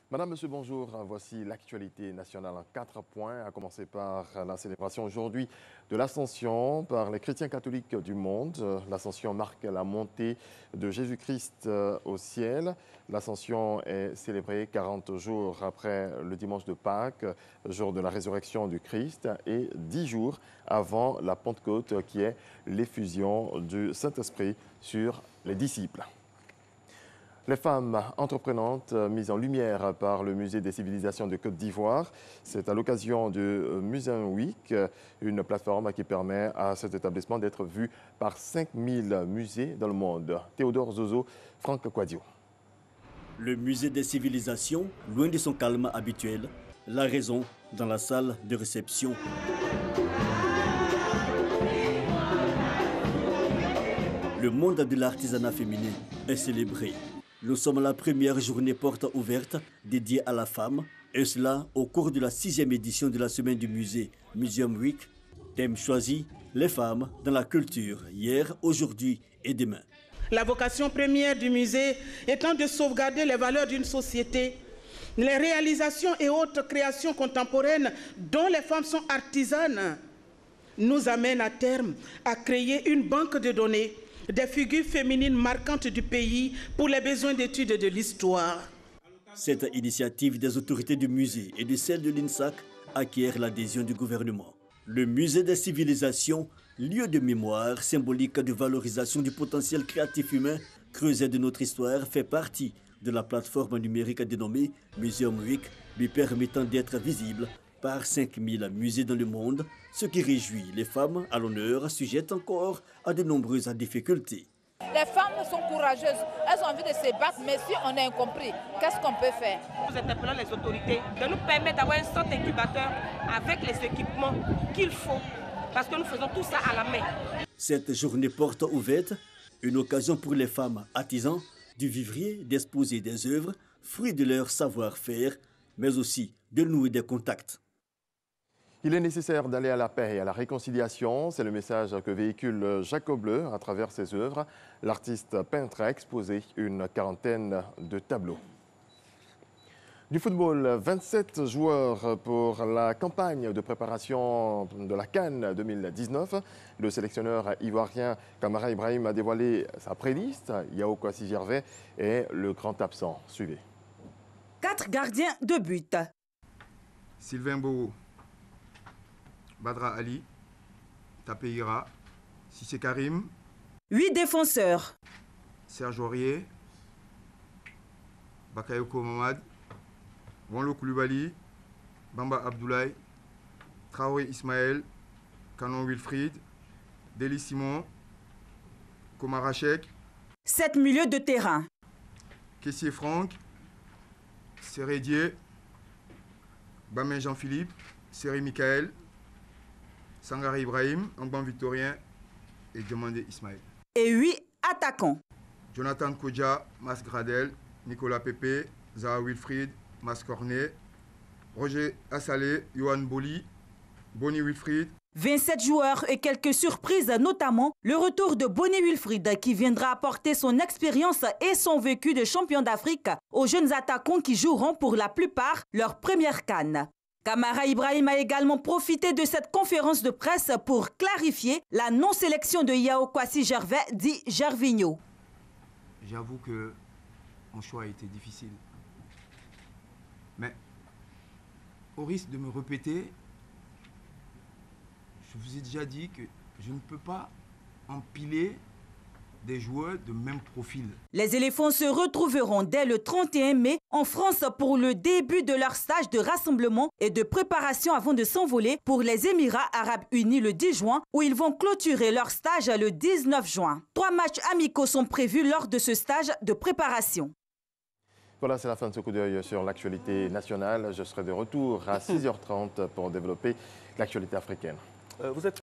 Madame, Monsieur, bonjour. Voici l'actualité nationale en 4 points, à commencer par la célébration aujourd'hui de l'Ascension par les chrétiens catholiques du monde. L'Ascension marque la montée de Jésus-Christ au ciel. L'Ascension est célébrée 40 jours après le dimanche de Pâques, jour de la résurrection du Christ, et 10 jours avant la Pentecôte, qui est l'effusion du Saint-Esprit sur les disciples. Les femmes entreprenantes mises en lumière par le Musée des civilisations de Côte d'Ivoire. C'est à l'occasion du Museum Week, une plateforme qui permet à cet établissement d'être vu par 5000 musées dans le monde. Théodore Zozo, Franck Quadio. Le Musée des civilisations, loin de son calme habituel, la raison dans la salle de réception. Le monde de l'artisanat féminin est célébré. Nous sommes la première journée porte ouverte dédiée à la femme, et cela au cours de la 6e édition de la semaine du musée Museum Week. Thème choisi, les femmes dans la culture, hier, aujourd'hui et demain. La vocation première du musée étant de sauvegarder les valeurs d'une société, les réalisations et autres créations contemporaines dont les femmes sont artisanes, nous amènent à terme à créer une banque de données des figures féminines marquantes du pays pour les besoins d'études de l'histoire. Cette initiative des autorités du musée et de celle de l'INSAC acquiert l'adhésion du gouvernement. Le musée des civilisations, lieu de mémoire symbolique de valorisation du potentiel créatif humain, creuset de notre histoire, fait partie de la plateforme numérique dénommée Museum Week, lui permettant d'être visible par 5000 musées dans le monde, ce qui réjouit les femmes à l'honneur, sujettes encore à de nombreuses difficultés. Les femmes sont courageuses, elles ont envie de se battre, mais si on est incompris, qu'est-ce qu'on peut faire? Nous interpellons les autorités de nous permettre d'avoir un centre incubateur avec les équipements qu'il faut, parce que nous faisons tout ça à la main. Cette journée porte ouverte, une occasion pour les femmes artisans du vivrier d'exposer des œuvres, fruits de leur savoir-faire, mais aussi de nouer des contacts. Il est nécessaire d'aller à la paix et à la réconciliation. C'est le message que véhicule Jacob Bleu à travers ses œuvres. L'artiste peintre a exposé une quarantaine de tableaux. Du football, 27 joueurs pour la campagne de préparation de la CAN 2019. Le sélectionneur ivoirien Kamara Ibrahim a dévoilé sa préliste. Yao Kwasi Gervais est le grand absent. Suivez. 4 gardiens de but. Sylvain Bourou, Badra Ali, Tapeira, Sissé Karim. 8 défenseurs. Serge Aurier, Bakayoko Mamad, Wanlo Koulibaly, Bamba Abdoulaye, Traoré Ismaël, Canon Wilfried, Deli Simon, Komara Chek. 7 milieux de terrain. Kessier Franck, Sérédier, Bamen Jean-Philippe, Séri Michael, Sangare Ibrahim, Angban Victorien et Demandé Ismaël. Et 8 attaquants. Jonathan Kodja, Mas Gradel, Nicolas Pepe, Zaha Wilfried, Mas Cornet, Roger Assalé, Johan Boli, Bonnie Wilfried. 27 joueurs et quelques surprises, notamment le retour de Bonnie Wilfried qui viendra apporter son expérience et son vécu de champion d'Afrique aux jeunes attaquants qui joueront pour la plupart leur première CAN. Kamara Ibrahim a également profité de cette conférence de presse pour clarifier la non-sélection de Yao Kwasi Gervais, dit Gervinho. J'avoue que mon choix a été difficile. Mais au risque de me répéter, je vous ai déjà dit que je ne peux pas empiler des joueurs de même profil. Les éléphants se retrouveront dès le 31 mai en France pour le début de leur stage de rassemblement et de préparation avant de s'envoler pour les Émirats Arabes Unis le 10 juin où ils vont clôturer leur stage le 19 juin. 3 matchs amicaux sont prévus lors de ce stage de préparation. Voilà, c'est la fin de ce coup d'œil sur l'actualité nationale. Je serai de retour à 6h30 pour développer l'actualité africaine. Vous êtes